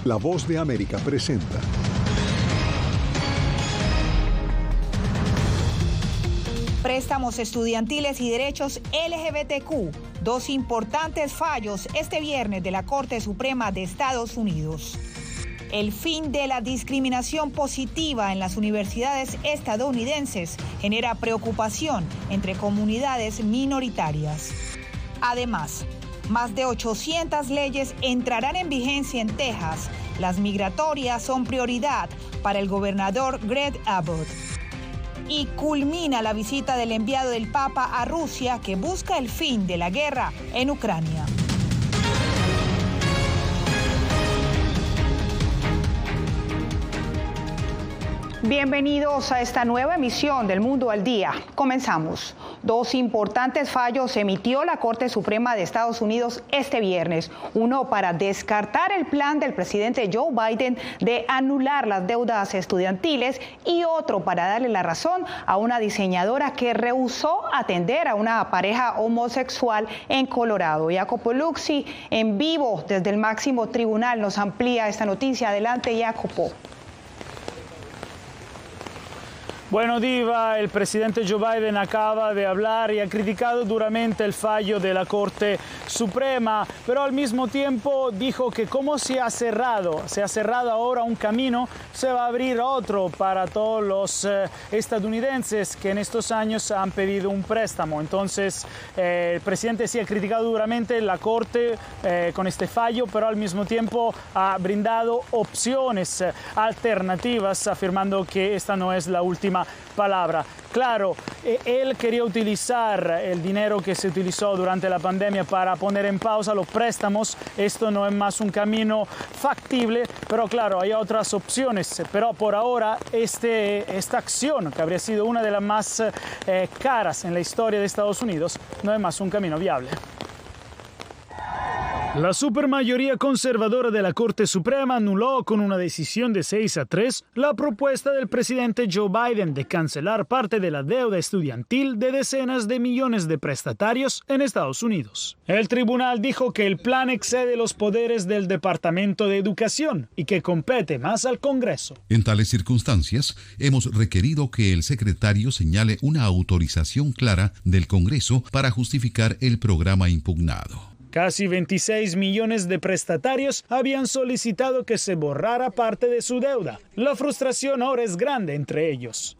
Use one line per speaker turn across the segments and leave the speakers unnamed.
La Voz de América presenta.
Préstamos estudiantiles y derechos LGBTQ. Dos importantes fallos este viernes de la Corte Suprema de Estados Unidos. El fin de la discriminación positiva en las universidades estadounidenses genera preocupación entre comunidades minoritarias. Además, más de 800 leyes entrarán en vigencia en Texas. Las migratorias son prioridad para el gobernador Greg Abbott. Y culmina la visita del enviado del Papa a Rusia, que busca el fin de la guerra en Ucrania. Bienvenidos a esta nueva emisión del Mundo al Día. Comenzamos. Dos importantes fallos emitió la Corte Suprema de Estados Unidos este viernes. Uno para descartar el plan del presidente Joe Biden de anular las deudas estudiantiles y otro para darle la razón a una diseñadora que rehusó atender a una pareja homosexual en Colorado. Jacopo Luzzi, en vivo desde el máximo tribunal, nos amplía esta noticia. Adelante, Jacopo.
Bueno, Diva, el presidente Joe Biden acaba de hablar y ha criticado duramente el fallo de la Corte Suprema, pero al mismo tiempo dijo que como se ha cerrado ahora un camino, se va a abrir otro para todos los estadounidenses que en estos años han pedido un préstamo. Entonces, el presidente sí ha criticado duramente la Corte con este fallo, pero al mismo tiempo ha brindado opciones alternativas, afirmando que esta no es la última palabra. Claro, él quería utilizar el dinero que se utilizó durante la pandemia para poner en pausa los préstamos. Esto no es más un camino factible, pero claro, hay otras opciones. Pero por ahora, esta acción, que habría sido una de las más caras en la historia de Estados Unidos, no es más un camino viable. La supermayoría conservadora de la Corte Suprema anuló con una decisión de 6-3 la propuesta del presidente Joe Biden de cancelar parte de la deuda estudiantil de decenas de millones de prestatarios en Estados Unidos. El tribunal dijo que el plan excede los poderes del Departamento de Educación y que compete más al Congreso.
En tales circunstancias, hemos requerido que el secretario señale una autorización clara del Congreso para justificar el programa impugnado.
Casi 26 millones de prestatarios habían solicitado que se borrara parte de su deuda. La frustración ahora es grande entre ellos.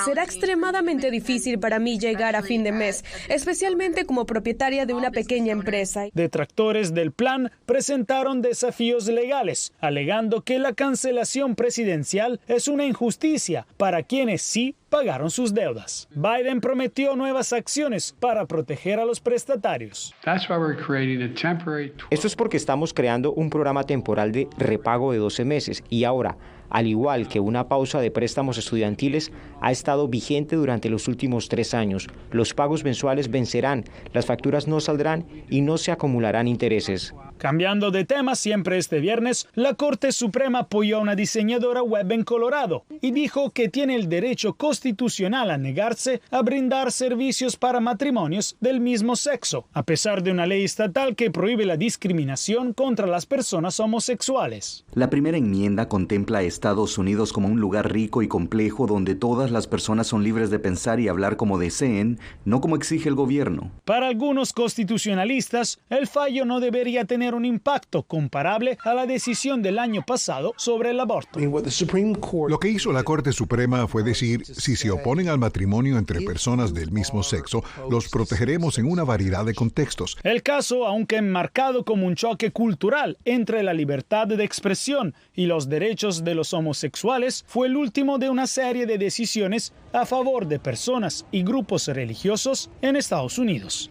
Será extremadamente difícil para mí llegar a fin de mes, especialmente como propietaria de una pequeña empresa.
Detractores del plan presentaron desafíos legales, alegando que la cancelación presidencial es una injusticia para quienes sí pagaron sus deudas. Biden prometió nuevas acciones para proteger a los prestatarios.
Esto es porque estamos creando un programa temporal de repago de 12 meses y ahora, al igual que una pausa de préstamos estudiantiles, ha estado vigente durante los últimos 3 años. Los pagos mensuales vencerán, las facturas no saldrán y no se acumularán intereses.
Cambiando de tema, siempre este viernes, la Corte Suprema apoyó a una diseñadora web en Colorado y dijo que tiene el derecho constitucional a negarse a brindar servicios para matrimonios del mismo sexo, a pesar de una ley estatal que prohíbe la discriminación contra las personas homosexuales.
La primera enmienda contempla a Estados Unidos como un lugar rico y complejo donde todas las personas son libres de pensar y hablar como deseen, no como exige el gobierno.
Para algunos constitucionalistas, el fallo no debería tener un impacto comparable a la decisión del año pasado sobre el aborto.
Lo que hizo la Corte Suprema fue decir, si se oponen al matrimonio entre personas del mismo sexo, los protegeremos en una variedad de contextos.
El caso, aunque enmarcado como un choque cultural entre la libertad de expresión y los derechos de los homosexuales, fue el último de una serie de decisiones a favor de personas y grupos religiosos en Estados Unidos.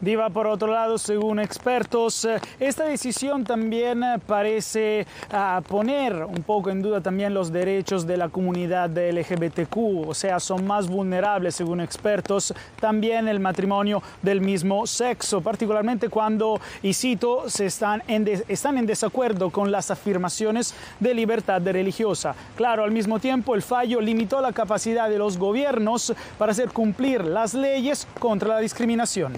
Diva, por otro lado, según expertos, esta decisión también parece poner un poco en duda también los derechos de la comunidad de LGBTQ, o sea, son más vulnerables, según expertos, también el matrimonio del mismo sexo, particularmente cuando, y cito, están en desacuerdo con las afirmaciones de libertad religiosa. Claro, al mismo tiempo, el fallo limitó la capacidad de los gobiernos para hacer cumplir las leyes contra la discriminación.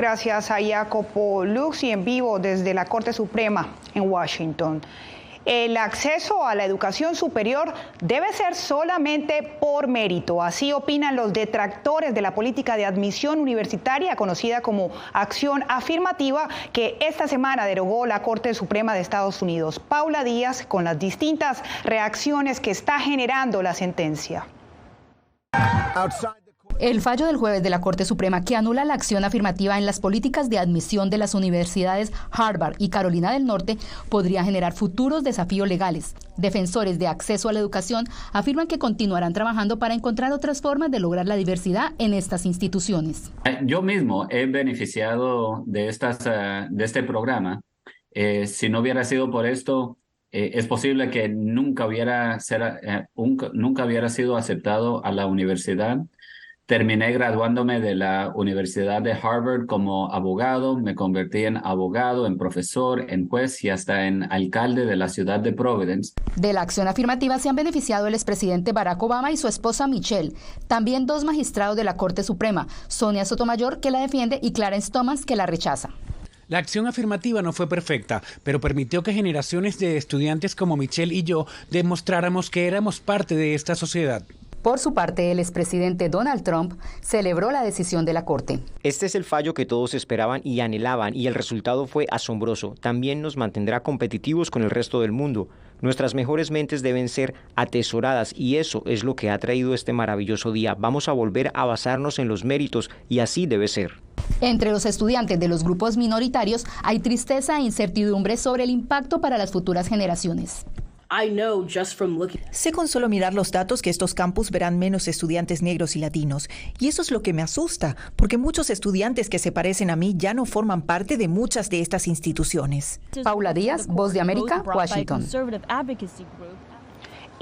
Gracias a Jacopo Lux y en vivo desde la Corte Suprema en Washington. El acceso a la educación superior debe ser solamente por mérito. Así opinan los detractores de la política de admisión universitaria conocida como acción afirmativa que esta semana derogó la Corte Suprema de Estados Unidos. Paula Díaz con las distintas reacciones que está generando la sentencia.
El fallo del jueves de la Corte Suprema que anula la acción afirmativa en las políticas de admisión de las universidades Harvard y Carolina del Norte podría generar futuros desafíos legales. Defensores de acceso a la educación afirman que continuarán trabajando para encontrar otras formas de lograr la diversidad en estas instituciones.
Yo mismo he beneficiado de este programa. Si no hubiera sido por esto, es posible que nunca hubiera sido aceptado a la universidad. Terminé graduándome de la Universidad de Harvard como abogado, me convertí en abogado, en profesor, en juez y hasta en alcalde de la ciudad de Providence.
De la acción afirmativa se han beneficiado el expresidente Barack Obama y su esposa Michelle, también dos magistrados de la Corte Suprema, Sonia Sotomayor, que la defiende, y Clarence Thomas, que la rechaza.
La acción afirmativa no fue perfecta, pero permitió que generaciones de estudiantes como Michelle y yo demostráramos que éramos parte de esta sociedad.
Por su parte, el expresidente Donald Trump celebró la decisión de la Corte.
Este es el fallo que todos esperaban y anhelaban, y el resultado fue asombroso. También nos mantendrá competitivos con el resto del mundo. Nuestras mejores mentes deben ser atesoradas, y eso es lo que ha traído este maravilloso día. Vamos a volver a basarnos en los méritos, y así debe ser.
Entre los estudiantes de los grupos minoritarios hay tristeza e incertidumbre sobre el impacto para las futuras generaciones.
Sé con solo mirar los datos que estos campus verán menos estudiantes negros y latinos. Y eso es lo que me asusta, porque muchos estudiantes que se parecen a mí ya no forman parte de muchas de estas instituciones.
Paula Díaz, Voz de América, Washington.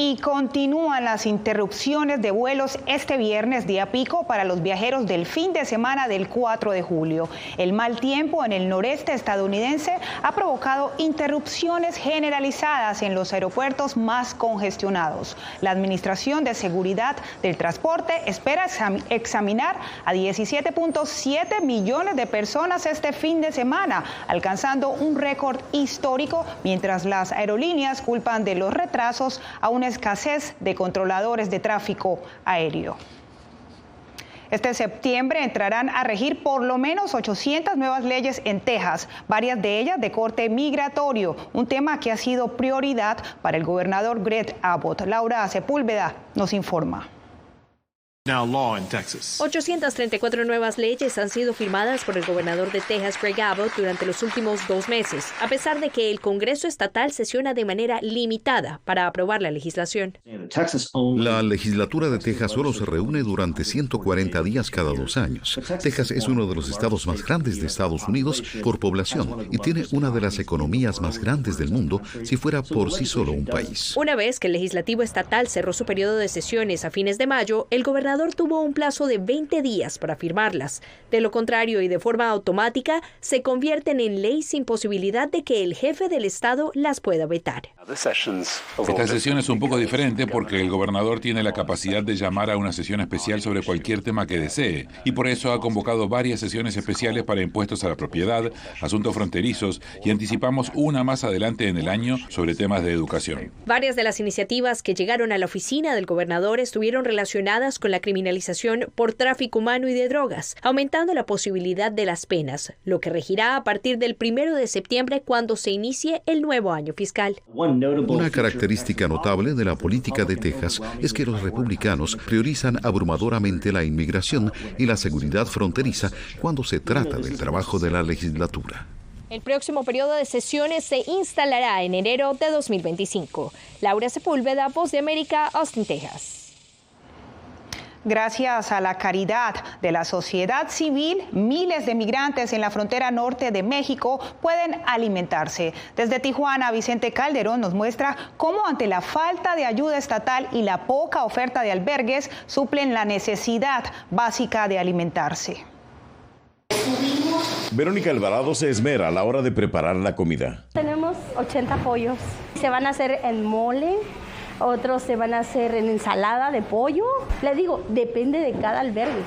Y continúan las interrupciones de vuelos este viernes, día pico para los viajeros del fin de semana del 4 de julio. El mal tiempo en el noreste estadounidense ha provocado interrupciones generalizadas en los aeropuertos más congestionados. La Administración de Seguridad del Transporte espera examinar a 17.7 millones de personas este fin de semana, alcanzando un récord histórico, mientras las aerolíneas culpan de los retrasos a una escasez de controladores de tráfico aéreo. Este septiembre entrarán a regir por lo menos 800 nuevas leyes en Texas, varias de ellas de corte migratorio, un tema que ha sido prioridad para el gobernador Greg Abbott. Laura Sepúlveda nos informa.
834 nuevas leyes han sido firmadas por el gobernador de Texas, Greg Abbott, durante los últimos 2 meses, a pesar de que el Congreso estatal sesiona de manera limitada para aprobar la legislación.
La legislatura de Texas solo se reúne durante 140 días cada 2 años. Texas es uno de los estados más grandes de Estados Unidos por población y tiene una de las economías más grandes del mundo si fuera por sí solo un país.
Una vez que el legislativo estatal cerró su periodo de sesiones a fines de mayo, el gobernador tuvo un plazo de 20 días para firmarlas. De lo contrario y de forma automática, se convierten en ley sin posibilidad de que el jefe del estado las pueda vetar.
Esta sesión es un poco diferente porque el gobernador tiene la capacidad de llamar a una sesión especial sobre cualquier tema que desee, y por eso ha convocado varias sesiones especiales para impuestos a la propiedad, asuntos fronterizos, y anticipamos una más adelante en el año sobre temas de educación.
Varias de las iniciativas que llegaron a la oficina del gobernador estuvieron relacionadas con la criminalización por tráfico humano y de drogas, aumentando la posibilidad de las penas, lo que regirá a partir del 1 de septiembre cuando se inicie el nuevo año fiscal.
Una característica notable de la política de Texas es que los republicanos priorizan abrumadoramente la inmigración y la seguridad fronteriza cuando se trata del trabajo de la legislatura.
El próximo periodo de sesiones se instalará en enero de 2025. Laura Sepúlveda, Voz de América, Austin, Texas.
Gracias a la caridad de la sociedad civil, miles de migrantes en la frontera norte de México pueden alimentarse. Desde Tijuana, Vicente Calderón nos muestra cómo ante la falta de ayuda estatal y la poca oferta de albergues suplen la necesidad básica de alimentarse.
Verónica Alvarado se esmera a la hora de preparar la comida.
Tenemos 80 pollos. Se van a hacer en mole. Otros se van a hacer en ensalada de pollo. Le digo, depende de cada albergue.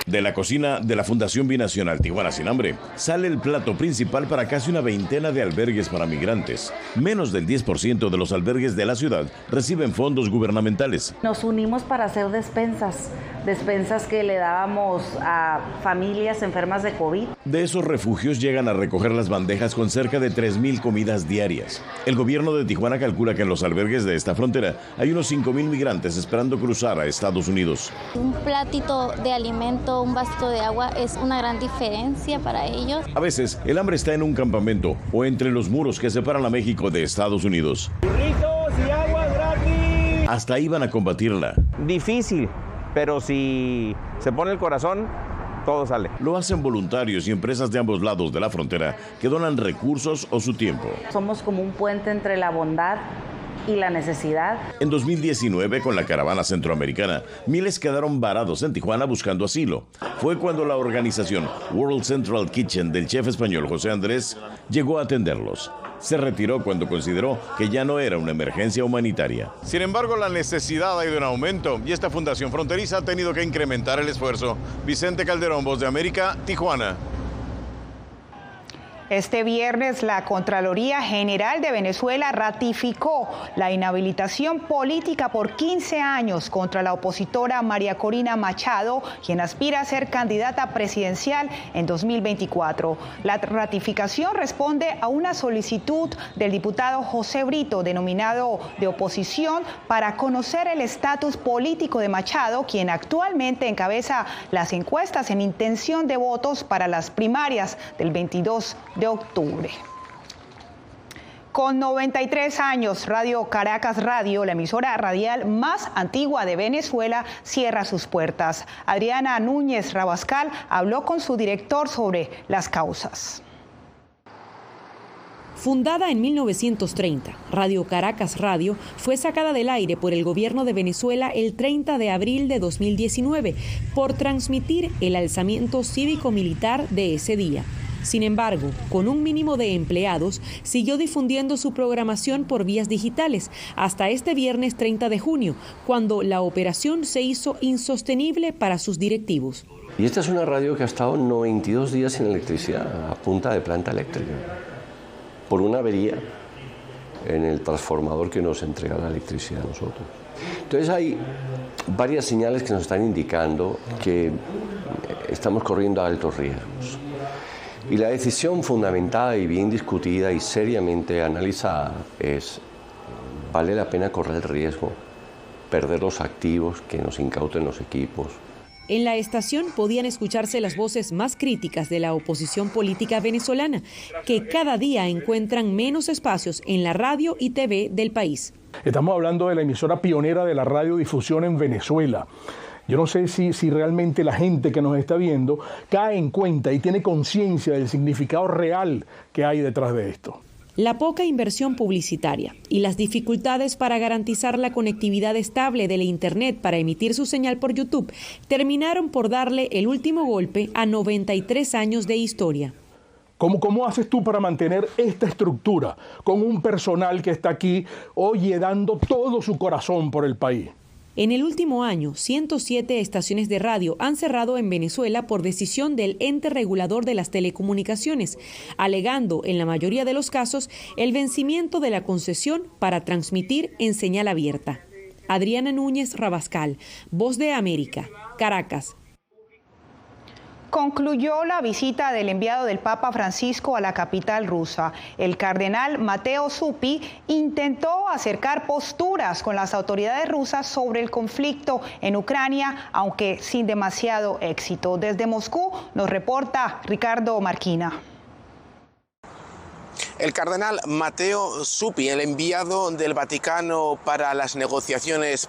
De la cocina de la Fundación Binacional Tijuana Sin Hambre sale el plato principal para casi una veintena de albergues para migrantes. Menos del 10% de los albergues de la ciudad reciben fondos gubernamentales.
Nos unimos para hacer despensas que le dábamos a familias enfermas de COVID.
De esos refugios llegan a recoger las bandejas con cerca de 3,000 comidas diarias. El gobierno de Tijuana calcula que en los albergues de esta frontera hay unos 5,000 migrantes esperando cruzar a Estados Unidos.
Un platito de alimento, un vasito de agua es una gran diferencia para ellos.
A veces, el hambre está en un campamento o entre los muros que separan a México de Estados Unidos.
¡Burritos y agua gratis!
Hasta ahí van a combatirla.
Difícil, pero si se pone el corazón, todo sale.
Lo hacen voluntarios y empresas de ambos lados de la frontera que donan recursos o su tiempo.
Somos como un puente entre la bondad y la necesidad.
En 2019, con la caravana centroamericana, miles quedaron varados en Tijuana buscando asilo. Fue cuando la organización World Central Kitchen del chef español José Andrés llegó a atenderlos. Se retiró cuando consideró que ya no era una emergencia humanitaria. Sin embargo, la necesidad ha ido en aumento y esta fundación fronteriza ha tenido que incrementar el esfuerzo. Vicente Calderón, Voz de América, Tijuana.
Este viernes, la Contraloría General de Venezuela ratificó la inhabilitación política por 15 años contra la opositora María Corina Machado, quien aspira a ser candidata presidencial en 2024. La ratificación responde a una solicitud del diputado José Brito, denominado de oposición, para conocer el estatus político de Machado, quien actualmente encabeza las encuestas en intención de votos para las primarias del 22 de octubre. Con 93 años, Radio Caracas Radio, la emisora radial más antigua de Venezuela, cierra sus puertas. Adriana Núñez Rabascal habló con su director sobre las causas.
Fundada en 1930, Radio Caracas Radio fue sacada del aire por el gobierno de Venezuela el 30 de abril de 2019 por transmitir el alzamiento cívico-militar de ese día. Sin embargo, con un mínimo de empleados, siguió difundiendo su programación por vías digitales hasta este viernes 30 de junio, cuando la operación se hizo insostenible para sus directivos.
Y esta es una radio que ha estado 92 días sin electricidad, a punta de planta eléctrica, por una avería en el transformador que nos entrega la electricidad a nosotros. Entonces hay varias señales que nos están indicando que estamos corriendo altos riesgos. Y la decisión fundamentada y bien discutida y seriamente analizada es, ¿vale la pena correr el riesgo, perder los activos que nos incauten los equipos?
En la estación podían escucharse las voces más críticas de la oposición política venezolana, que cada día encuentran menos espacios en la radio y TV del país.
Estamos hablando de la emisora pionera de la radiodifusión en Venezuela. Yo no sé si realmente la gente que nos está viendo cae en cuenta y tiene conciencia del significado real que hay detrás de esto.
La poca inversión publicitaria y las dificultades para garantizar la conectividad estable de la Internet para emitir su señal por YouTube terminaron por darle el último golpe a 93 años de historia.
¿Cómo haces tú para mantener esta estructura con un personal que está aquí, oye, dando todo su corazón por el país?
En el último año, 107 estaciones de radio han cerrado en Venezuela por decisión del ente regulador de las telecomunicaciones, alegando en la mayoría de los casos el vencimiento de la concesión para transmitir en señal abierta. Adriana Núñez Rabascal, Voz de América, Caracas.
Concluyó la visita del enviado del Papa Francisco a la capital rusa. El cardenal Mateo Zuppi intentó acercar posturas con las autoridades rusas sobre el conflicto en Ucrania, aunque sin demasiado éxito. Desde Moscú nos reporta Ricardo Marquina.
El cardenal Mateo Zuppi, el enviado del Vaticano para las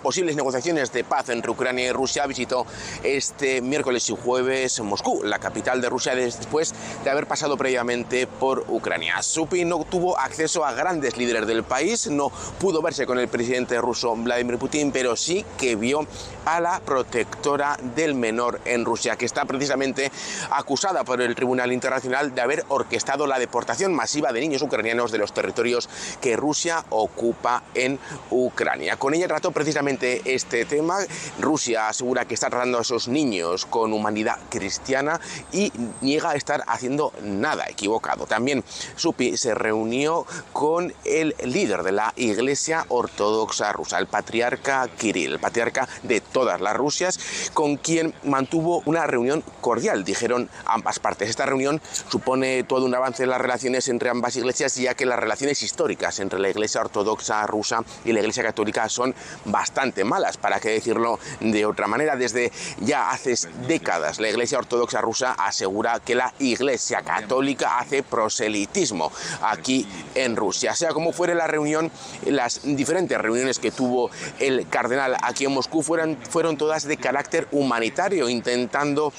posibles negociaciones de paz entre Ucrania y Rusia, visitó este miércoles y jueves Moscú, la capital de Rusia, después de haber pasado previamente por Ucrania. Zuppi no tuvo acceso a grandes líderes del país, no pudo verse con el presidente ruso Vladimir Putin, pero sí que vio a la protectora del menor en Rusia, que está precisamente acusada por el Tribunal Internacional de haber orquestado la deportación masiva de niños ucranianos de los territorios que Rusia ocupa en Ucrania. Con ella trató precisamente este tema. Rusia asegura que está tratando a esos niños con humanidad cristiana y niega estar haciendo nada equivocado. También Supi se reunió con el líder de la Iglesia Ortodoxa rusa, el patriarca Kirill, el patriarca de todas las Rusias, con quien mantuvo una reunión cordial, dijeron ambas partes. Esta reunión supone todo un avance en las relaciones entre ambas iglesias, ya que las relaciones históricas entre la Iglesia Ortodoxa rusa y la Iglesia Católica son bastante malas, para qué decirlo de otra manera. Desde ya hace décadas la Iglesia Ortodoxa rusa asegura que la Iglesia Católica hace proselitismo aquí en Rusia. Sea como fuere la reunión, las diferentes reuniones que tuvo el cardenal aquí en Moscú fueron todas de carácter humanitario, intentando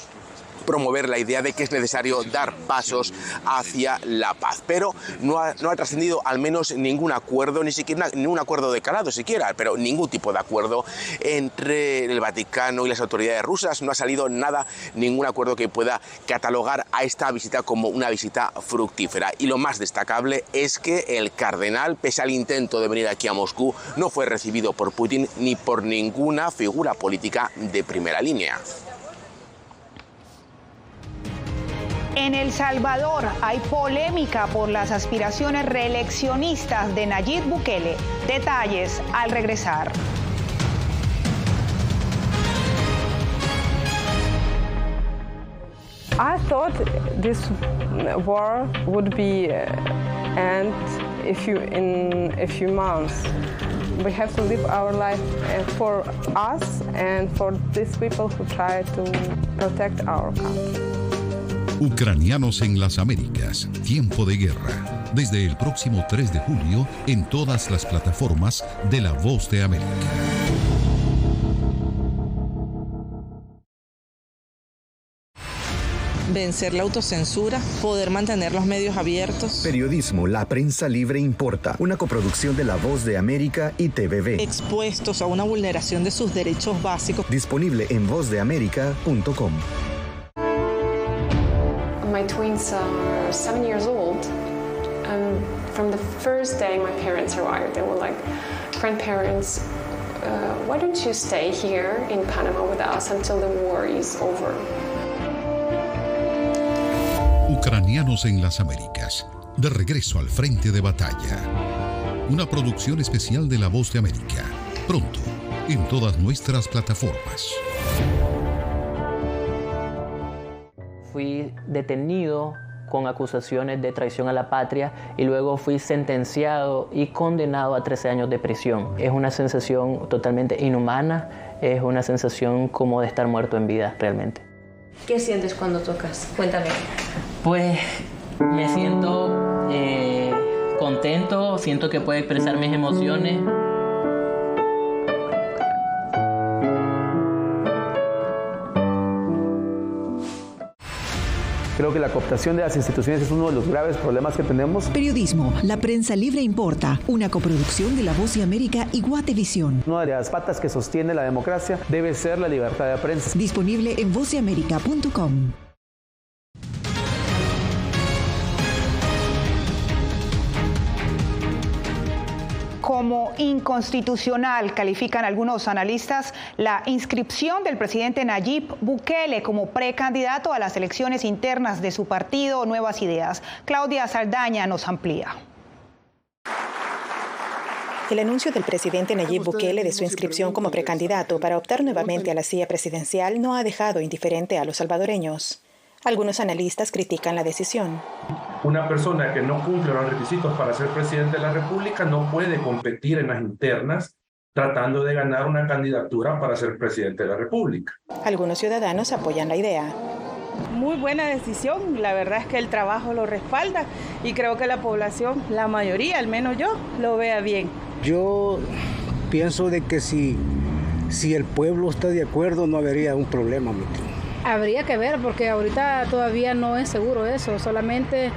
promover la idea de que es necesario dar pasos hacia la paz. Pero no ha trascendido al menos ningún acuerdo, ni siquiera ningún acuerdo de calado siquiera, pero ningún tipo de acuerdo entre el Vaticano y las autoridades rusas. No ha salido nada, ningún acuerdo que pueda catalogar a esta visita como una visita fructífera. Y lo más destacable es que el cardenal, pese al intento de venir aquí a Moscú, no fue recibido por Putin ni por ninguna figura política de primera línea.
En El Salvador hay polémica por las aspiraciones reeleccionistas de Nayib Bukele. Detalles al regresar.
I thought this war would be end in a few months. We have to live our life for us and for these people who try to protect our country.
Ucranianos en las Américas, tiempo de guerra. Desde el próximo 3 de julio en todas las plataformas de La Voz de América.
Vencer la autocensura, poder mantener los medios abiertos.
Periodismo, la prensa libre importa. Una coproducción de La Voz de América y TVV.
Expuestos a una vulneración de sus derechos básicos.
Disponible en vozdeamerica.com.
My twins are 7 years old, and from the first day my parents arrived, they were like, grandparents, why don't you stay here in Panama with us until the war is over?
Ucranianos en las Américas, de regreso al frente de batalla. Una producción especial de La Voz de América, pronto en todas nuestras plataformas.
Fui detenido con acusaciones de traición a la patria y luego fui sentenciado y condenado a 13 años de prisión. Es una sensación totalmente inhumana, es una sensación como de estar muerto en vida realmente.
¿Qué sientes cuando tocas? Cuéntame.
Pues me siento contento, siento que puedo expresar mis emociones.
Creo que la cooptación de las instituciones es uno de los graves problemas que tenemos.
Periodismo, la prensa libre importa. Una coproducción de La Voz de América y Guatevisión.
Una de las patas que sostiene la democracia debe ser la libertad de prensa.
Disponible en vozdeamerica.com.
Como inconstitucional califican algunos analistas la inscripción del presidente Nayib Bukele como precandidato a las elecciones internas de su partido Nuevas Ideas. Claudia Saldaña nos amplía.
El anuncio del presidente Nayib Bukele de su inscripción como precandidato para optar nuevamente a la silla presidencial no ha dejado indiferente a los salvadoreños. Algunos analistas critican la decisión.
Una persona que no cumple los requisitos para ser presidente de la República no puede competir en las internas tratando de ganar una candidatura para ser presidente de la República.
Algunos ciudadanos apoyan la idea.
Muy buena decisión, la verdad es que el trabajo lo respalda y creo que la población, la mayoría, al menos yo, lo vea bien.
Yo pienso de que si el pueblo está de acuerdo no habría un problema.
Habría que ver porque ahorita todavía no es seguro eso, solamente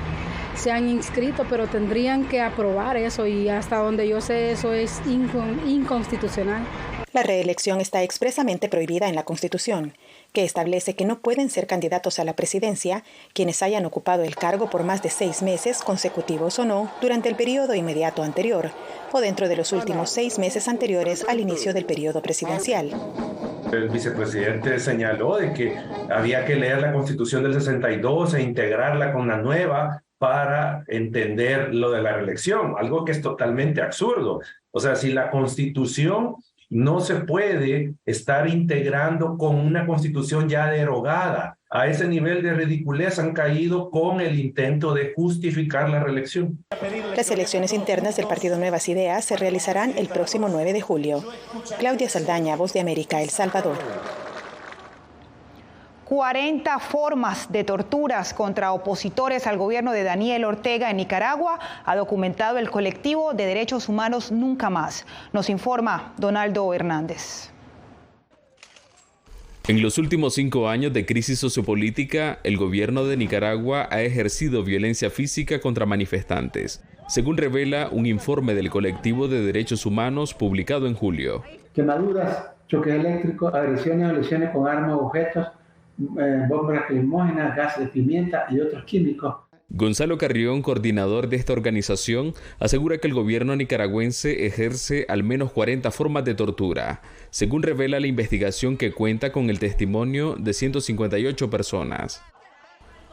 se han inscrito, pero tendrían que aprobar eso y hasta donde yo sé eso es inconstitucional.
La reelección está expresamente prohibida en la Constitución. que establece que no pueden ser candidatos a la presidencia quienes hayan ocupado el cargo por más de 6 meses, consecutivos o no, durante el periodo inmediato anterior o dentro de los últimos 6 meses anteriores al inicio del periodo presidencial.
El vicepresidente señaló de que había que leer la Constitución del 62 e integrarla con la nueva para entender lo de la reelección, algo que es totalmente absurdo. O sea, si la Constitución no se puede estar integrando con una Constitución ya derogada, a ese nivel de ridiculez han caído con el intento de justificar la reelección.
Las elecciones internas del Partido Nuevas Ideas se realizarán el próximo 9 de julio. Claudia Saldaña, Voz de América, El Salvador.
40 formas de torturas contra opositores al gobierno de Daniel Ortega en Nicaragua ha documentado el colectivo de derechos humanos Nunca Más. Nos informa Donaldo Hernández.
En los últimos 5 años de crisis sociopolítica, el gobierno de Nicaragua ha ejercido violencia física contra manifestantes, según revela un informe del colectivo de derechos humanos publicado en julio.
Quemaduras, choques eléctricos, agresiones o lesiones con armas o objetos, bombas lacrimógenas, gases de pimienta y otros químicos.
Gonzalo Carrión, coordinador de esta organización, asegura que el gobierno nicaragüense ejerce al menos 40 formas de tortura, según revela la investigación que cuenta con el testimonio de 158 personas.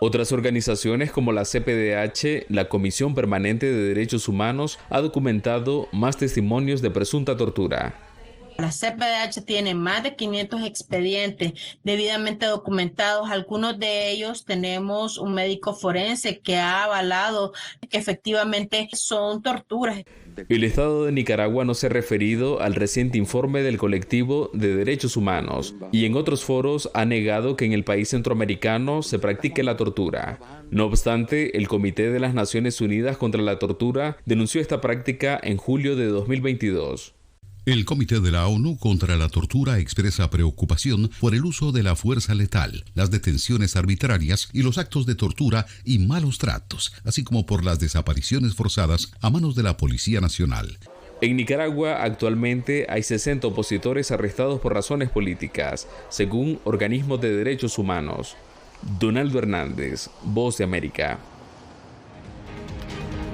Otras organizaciones como la CPDH, la Comisión Permanente de Derechos Humanos, ha documentado más testimonios de presunta tortura.
La CPDH tiene más de 500 expedientes debidamente documentados. Algunos de ellos tenemos un médico forense que ha avalado que efectivamente son torturas.
El Estado de Nicaragua no se ha referido al reciente informe del colectivo de derechos humanos y en otros foros ha negado que en el país centroamericano se practique la tortura. No obstante, el Comité de las Naciones Unidas contra la Tortura denunció esta práctica en julio de 2022.
El Comité de la ONU contra la Tortura expresa preocupación por el uso de la fuerza letal, las detenciones arbitrarias y los actos de tortura y malos tratos, así como por las desapariciones forzadas a manos de la Policía Nacional.
En Nicaragua actualmente hay 60 opositores arrestados por razones políticas, según organismos de derechos humanos. Donaldo Hernández, Voz de América.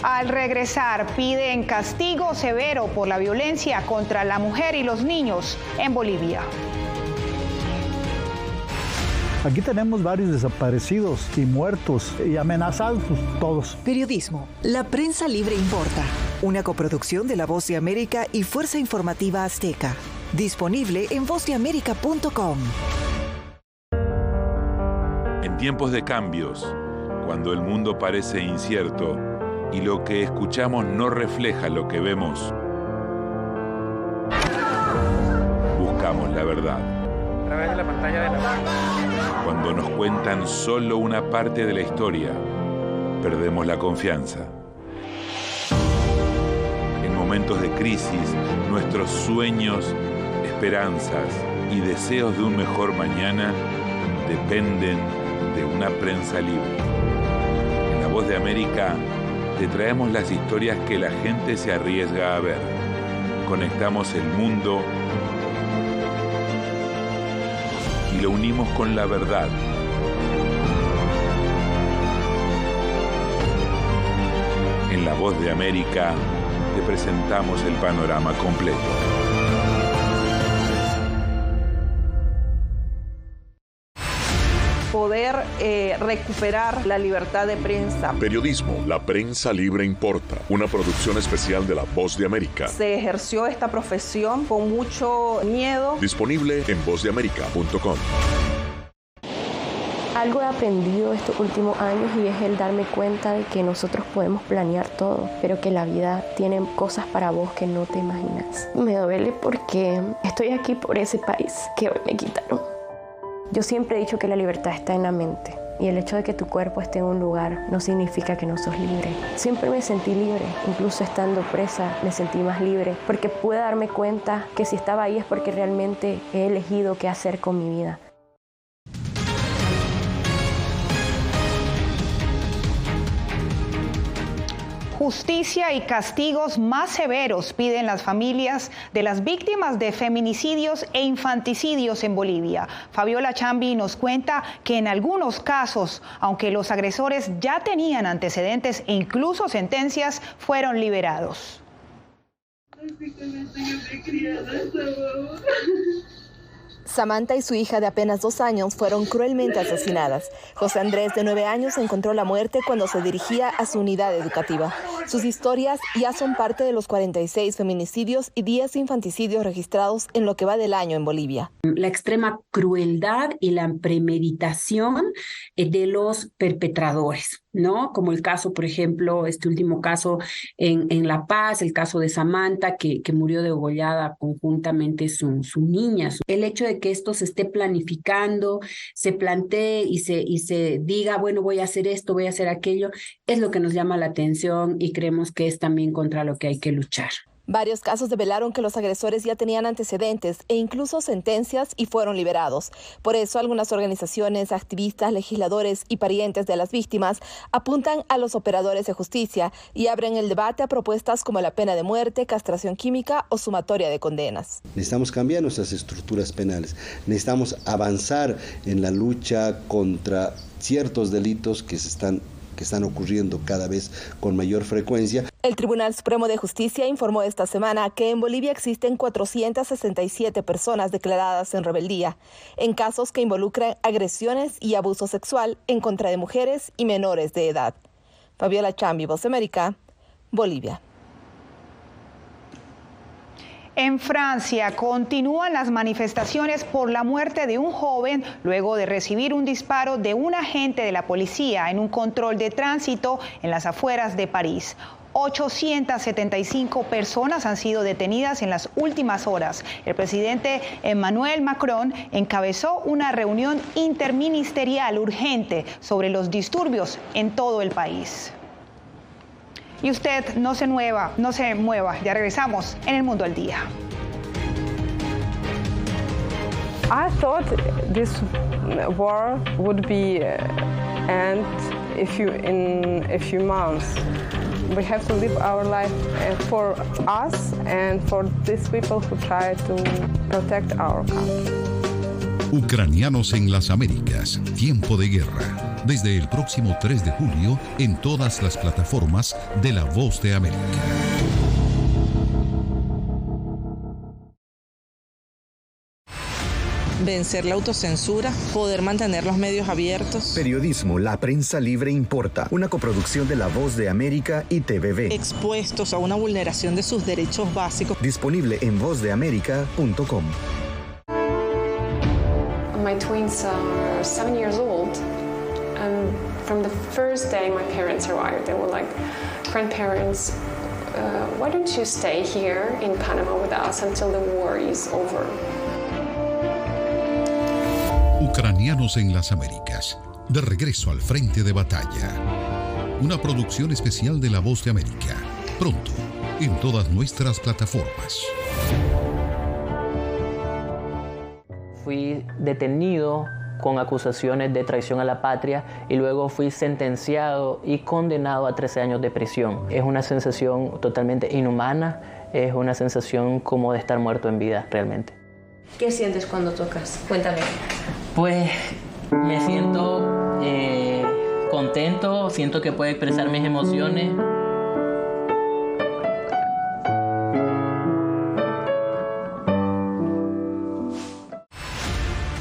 Al regresar, piden castigo severo por la violencia contra la mujer y los niños en Bolivia.
Aquí tenemos varios desaparecidos y muertos y amenazados todos.
Periodismo. La prensa libre importa. Una coproducción de La Voz de América y Fuerza Informativa Azteca. Disponible en vozdeamerica.com.
En tiempos de cambios, cuando el mundo parece incierto y lo que escuchamos no refleja lo que vemos, buscamos la verdad.
A través de la pantalla de la...
Cuando nos cuentan solo una parte de la historia, perdemos la confianza. En momentos de crisis, nuestros sueños, esperanzas y deseos de un mejor mañana dependen de una prensa libre. En La Voz de América te traemos las historias que la gente se arriesga a ver. Conectamos el mundo y lo unimos con la verdad. En La Voz de América te presentamos el panorama completo.
Poder recuperar la libertad de prensa.
Periodismo, la prensa libre importa. Una producción especial de La Voz de América.
Se ejerció esta profesión con mucho miedo.
Disponible en vozdeamerica.com.
Algo he aprendido estos últimos años y es el darme cuenta de que nosotros podemos planear todo, pero que la vida tiene cosas para vos que no te imaginas. Me duele porque estoy aquí por ese país que hoy me quitaron. Yo siempre he dicho que la libertad está en la mente y el hecho de que tu cuerpo esté en un lugar no significa que no sos libre. Siempre me sentí libre, incluso estando presa me sentí más libre porque pude darme cuenta que si estaba ahí es porque realmente he elegido qué hacer con mi vida.
Justicia y castigos más severos piden las familias de las víctimas de feminicidios e infanticidios en Bolivia. Fabiola Chambi nos cuenta que en algunos casos, aunque los agresores ya tenían antecedentes e incluso sentencias, fueron liberados.
Samantha y su hija de apenas 2 años fueron cruelmente asesinadas. José Andrés, de 9 años, encontró la muerte cuando se dirigía a su unidad educativa. Sus historias ya son parte de los 46 feminicidios y 10 infanticidios registrados en lo que va del año en Bolivia.
La extrema crueldad y la premeditación de los perpetradores, ¿no? Como el caso, por ejemplo, este último caso en La Paz, el caso de Samantha, que murió degollada conjuntamente su niña. El hecho de que esto se esté planificando, se plantee y se diga, bueno, voy a hacer esto, voy a hacer aquello, es lo que nos llama la atención y creemos que es también contra lo que hay que luchar.
Varios casos develaron que los agresores ya tenían antecedentes e incluso sentencias y fueron liberados. Por eso algunas organizaciones, activistas, legisladores y parientes de las víctimas apuntan a los operadores de justicia y abren el debate a propuestas como la pena de muerte, castración química o sumatoria de condenas.
Necesitamos cambiar nuestras estructuras penales. Necesitamos avanzar en la lucha contra ciertos delitos que están ocurriendo cada vez con mayor frecuencia.
El Tribunal Supremo de Justicia informó esta semana que en Bolivia existen 467 personas declaradas en rebeldía, en casos que involucran agresiones y abuso sexual en contra de mujeres y menores de edad. Fabiola Chambi, Voz de América, Bolivia.
En Francia continúan las manifestaciones por la muerte de un joven luego de recibir un disparo de un agente de la policía en un control de tránsito en las afueras de París. 875 personas han sido detenidas en las últimas horas. El presidente Emmanuel Macron encabezó una reunión interministerial urgente sobre los disturbios en todo el país. Y usted no se mueva, ya regresamos en El Mundo al Día.
I thought this war would be end in a few months. We have to live our life for us and for these people who try to protect our country.
Ucranianos en las Américas, tiempo de guerra. Desde el próximo 3 de julio en todas las plataformas de La Voz de América.
Vencer la autocensura, poder mantener los medios abiertos.
Periodismo, la prensa libre importa. Una coproducción de La Voz de América y TVV.
Expuestos a una vulneración de sus derechos básicos.
Disponible en vozdeamerica.com.
My twins are 7 years old. From the first day my parents arrived, they were like, grandparents, why don't you stay here in Panama with us until the war is over?
Ucranianos en las Américas, de regreso al frente de batalla. Una producción especial de La Voz de América. Pronto, en todas nuestras plataformas.
Fui detenido con acusaciones de traición a la patria y luego fui sentenciado y condenado a 13 años de prisión. Es una sensación totalmente inhumana, es una sensación como de estar muerto en vida realmente.
¿Qué sientes cuando tocas? Cuéntame.
Pues me siento contento, siento que puedo expresar mis emociones.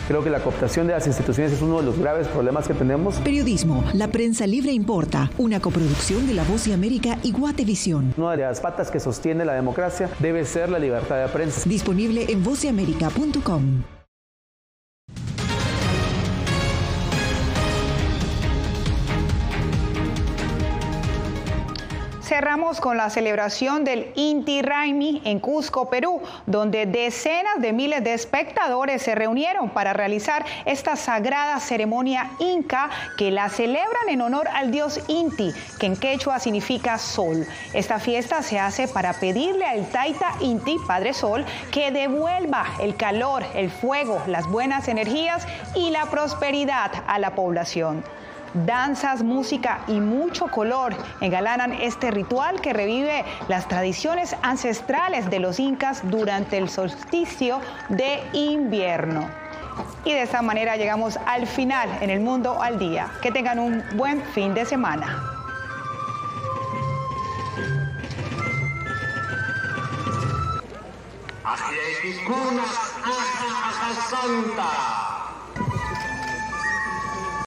Creo que la cooptación de las instituciones es uno de los graves problemas que tenemos.
Periodismo, la prensa libre importa. Una coproducción de La Voz de América y Guatevisión.
Una de las patas que sostiene la democracia debe ser la libertad de prensa.
Disponible en vozdeamerica.com.
Cerramos con la celebración del Inti Raymi en Cusco, Perú, donde decenas de miles de espectadores se reunieron para realizar esta sagrada ceremonia inca que la celebran en honor al dios Inti, que en quechua significa sol. Esta fiesta se hace para pedirle al Taita Inti, Padre Sol, que devuelva el calor, el fuego, las buenas energías y la prosperidad a la población. danzas, música y mucho color engalanan este ritual que revive las tradiciones ancestrales de los incas durante el solsticio de invierno. Y de esta manera llegamos al final en El Mundo al Día. Que tengan un buen fin de semana.
Santa.